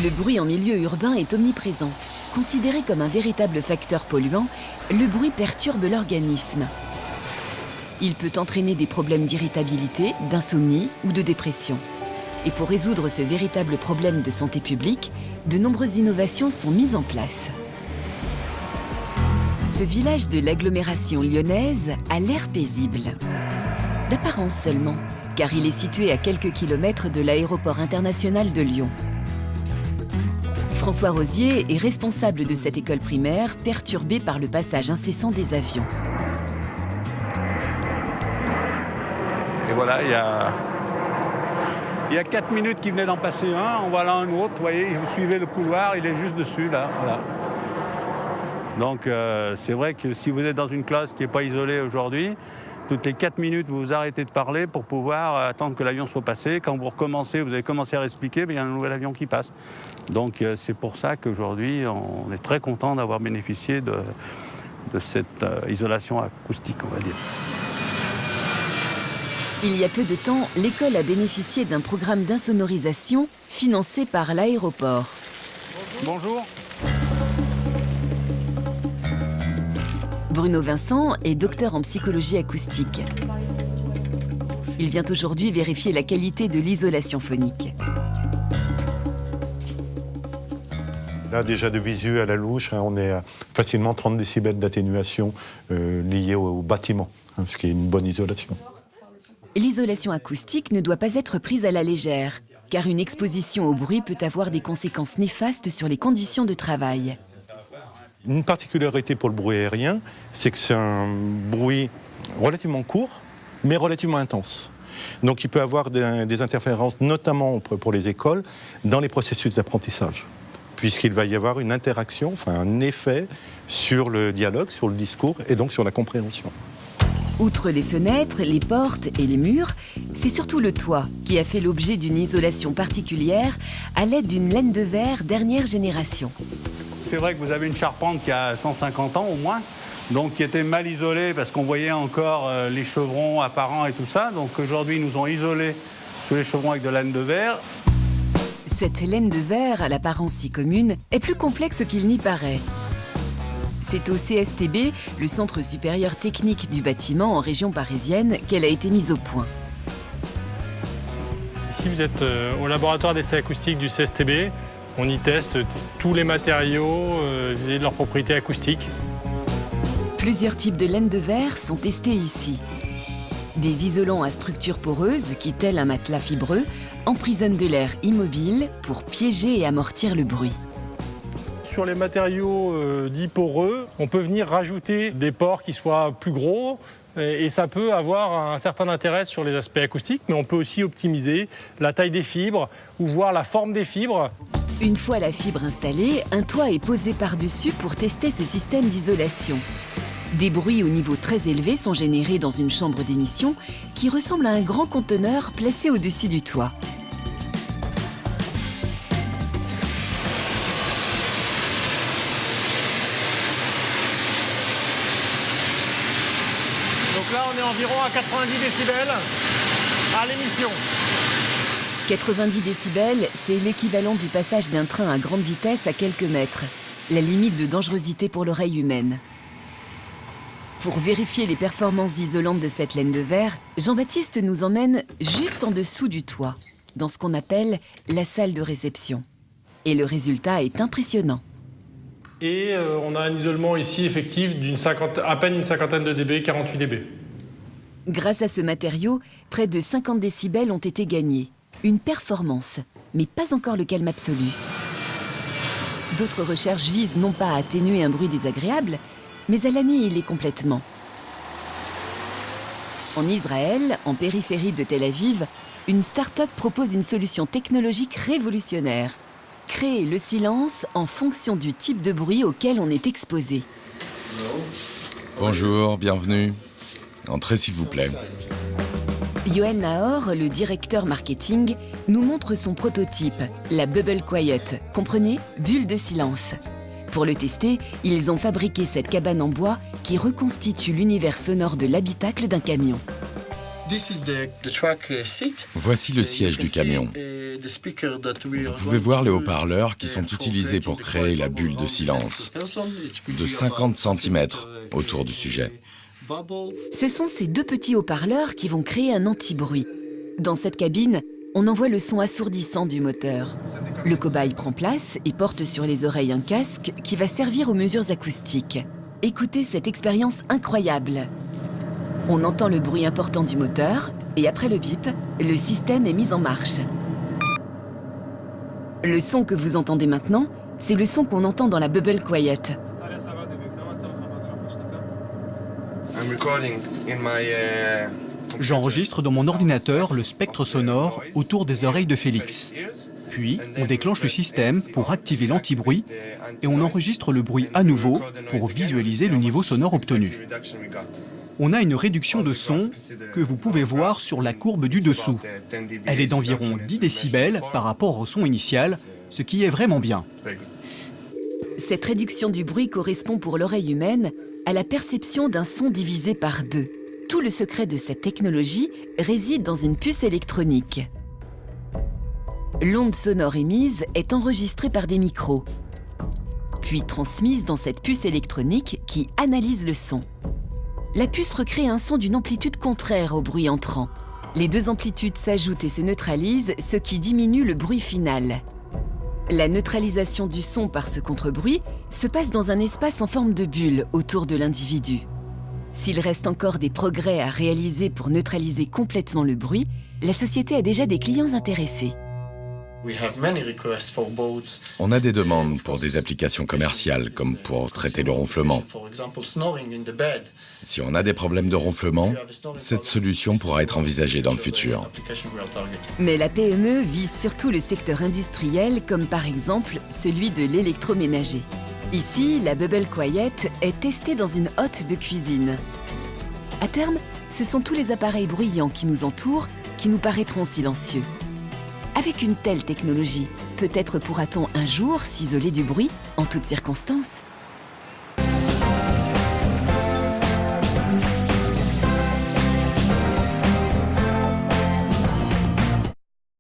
Le bruit en milieu urbain est omniprésent. Considéré comme un véritable facteur polluant, le bruit perturbe l'organisme. Il peut entraîner des problèmes d'irritabilité, d'insomnie ou de dépression. Et pour résoudre ce véritable problème de santé publique, de nombreuses innovations sont mises en place. Ce village de l'agglomération lyonnaise a l'air paisible. D'apparence seulement, car il est situé à quelques kilomètres de l'aéroport international de Lyon. François Rosier est responsable de cette école primaire perturbée par le passage incessant des avions. Et voilà, il y a 4 minutes qu'il venait d'en passer un, en voilà un autre, vous voyez, vous suivez le couloir, il est juste dessus, là, voilà. Donc c'est vrai que si vous êtes dans une classe qui n'est pas isolée aujourd'hui, toutes les 4 minutes, vous vous arrêtez de parler pour pouvoir attendre que l'avion soit passé. Quand vous recommencez, vous avez commencé à expliquer, il y a un nouvel avion qui passe. Donc c'est pour ça qu'aujourd'hui, on est très content d'avoir bénéficié de cette isolation acoustique, on va dire. Il y a peu de temps, l'école a bénéficié d'un programme d'insonorisation financé par l'aéroport. Bonjour. Bruno Vincent est docteur en psychologie acoustique. Il vient aujourd'hui vérifier la qualité de l'isolation phonique. Là, déjà de visu à la louche, on est à facilement 30 décibels d'atténuation liée au bâtiment, ce qui est une bonne isolation. L'isolation acoustique ne doit pas être prise à la légère, car une exposition au bruit peut avoir des conséquences néfastes sur les conditions de travail. Une particularité pour le bruit aérien, c'est que c'est un bruit relativement court, mais relativement intense. Donc il peut avoir des interférences, notamment pour les écoles, dans les processus d'apprentissage, puisqu'il va y avoir une interaction, enfin un effet sur le dialogue, sur le discours et donc sur la compréhension. Outre les fenêtres, les portes et les murs, c'est surtout le toit qui a fait l'objet d'une isolation particulière à l'aide d'une laine de verre dernière génération. C'est vrai que vous avez une charpente qui a 150 ans au moins, donc qui était mal isolée parce qu'on voyait encore les chevrons apparents et tout ça. Donc aujourd'hui, ils nous ont isolés sous les chevrons avec de la laine de verre. Cette laine de verre, à l'apparence si commune, est plus complexe qu'il n'y paraît. C'est au CSTB, le Centre supérieur technique du bâtiment en région parisienne, qu'elle a été mise au point. Ici, vous êtes au laboratoire d'essais acoustiques du CSTB. On y teste tous les matériaux vis-à-vis de leurs propriétés acoustiques. Plusieurs types de laine de verre sont testés ici. Des isolants à structure poreuse qui, tel un matelas fibreux, emprisonnent de l'air immobile pour piéger et amortir le bruit. Sur les matériaux dits poreux, on peut venir rajouter des pores qui soient plus gros et ça peut avoir un certain intérêt sur les aspects acoustiques, mais on peut aussi optimiser la taille des fibres ou voir la forme des fibres. Une fois la fibre installée, un toit est posé par-dessus pour tester ce système d'isolation. Des bruits au niveau très élevé sont générés dans une chambre d'émission qui ressemble à un grand conteneur placé au-dessus du toit. Donc là, on est environ à 90 décibels à l'émission. 90 décibels, c'est l'équivalent du passage d'un train à grande vitesse à quelques mètres, la limite de dangerosité pour l'oreille humaine. Pour vérifier les performances isolantes de cette laine de verre, Jean-Baptiste nous emmène juste en dessous du toit, dans ce qu'on appelle la salle de réception. Et le résultat est impressionnant. Et on a un isolement ici effectif à peine une cinquantaine de dB, 48 dB. Grâce à ce matériau, près de 50 décibels ont été gagnés. Une performance, mais pas encore le calme absolu. D'autres recherches visent non pas à atténuer un bruit désagréable, mais à l'annihiler complètement. En Israël, en périphérie de Tel Aviv, une start-up propose une solution technologique révolutionnaire. Créer le silence en fonction du type de bruit auquel on est exposé. Bonjour, bienvenue. Entrez s'il vous plaît. Yoel Nahor, le directeur marketing, nous montre son prototype, la Bubble Quiet. Comprenez, bulle de silence. Pour le tester, ils ont fabriqué cette cabane en bois qui reconstitue l'univers sonore de l'habitacle d'un camion. Voici le siège du camion. Vous pouvez voir les haut-parleurs qui sont utilisés pour créer la bulle de silence, de 50 cm autour du sujet. Ce sont ces deux petits haut-parleurs qui vont créer un anti-bruit. Dans cette cabine, on envoie le son assourdissant du moteur. Le cobaye prend place et porte sur les oreilles un casque qui va servir aux mesures acoustiques. Écoutez cette expérience incroyable. On entend le bruit important du moteur et après le bip, le système est mis en marche. Le son que vous entendez maintenant, c'est le son qu'on entend dans la Bubble Quiet. J'enregistre dans mon ordinateur le spectre sonore autour des oreilles de Félix. Puis, on déclenche le système pour activer l'anti-bruit et on enregistre le bruit à nouveau pour visualiser le niveau sonore obtenu. On a une réduction de son que vous pouvez voir sur la courbe du dessous. Elle est d'environ 10 décibels par rapport au son initial, ce qui est vraiment bien. Cette réduction du bruit correspond pour l'oreille humaine à la perception d'un son divisé par 2. Tout le secret de cette technologie réside dans une puce électronique. L'onde sonore émise est enregistrée par des micros, puis transmise dans cette puce électronique qui analyse le son. La puce recrée un son d'une amplitude contraire au bruit entrant. Les deux amplitudes s'ajoutent et se neutralisent, ce qui diminue le bruit final. La neutralisation du son par ce contre-bruit se passe dans un espace en forme de bulle autour de l'individu. S'il reste encore des progrès à réaliser pour neutraliser complètement le bruit, la société a déjà des clients intéressés. On a des demandes pour des applications commerciales, comme pour traiter le ronflement. Si on a des problèmes de ronflement, cette solution pourra être envisagée dans le futur. Mais la PME vise surtout le secteur industriel, comme par exemple celui de l'électroménager. Ici, la Bubble Quiet est testée dans une hotte de cuisine. À terme, ce sont tous les appareils bruyants qui nous entourent qui nous paraîtront silencieux. Avec une telle technologie, peut-être pourra-t-on un jour s'isoler du bruit en toutes circonstances.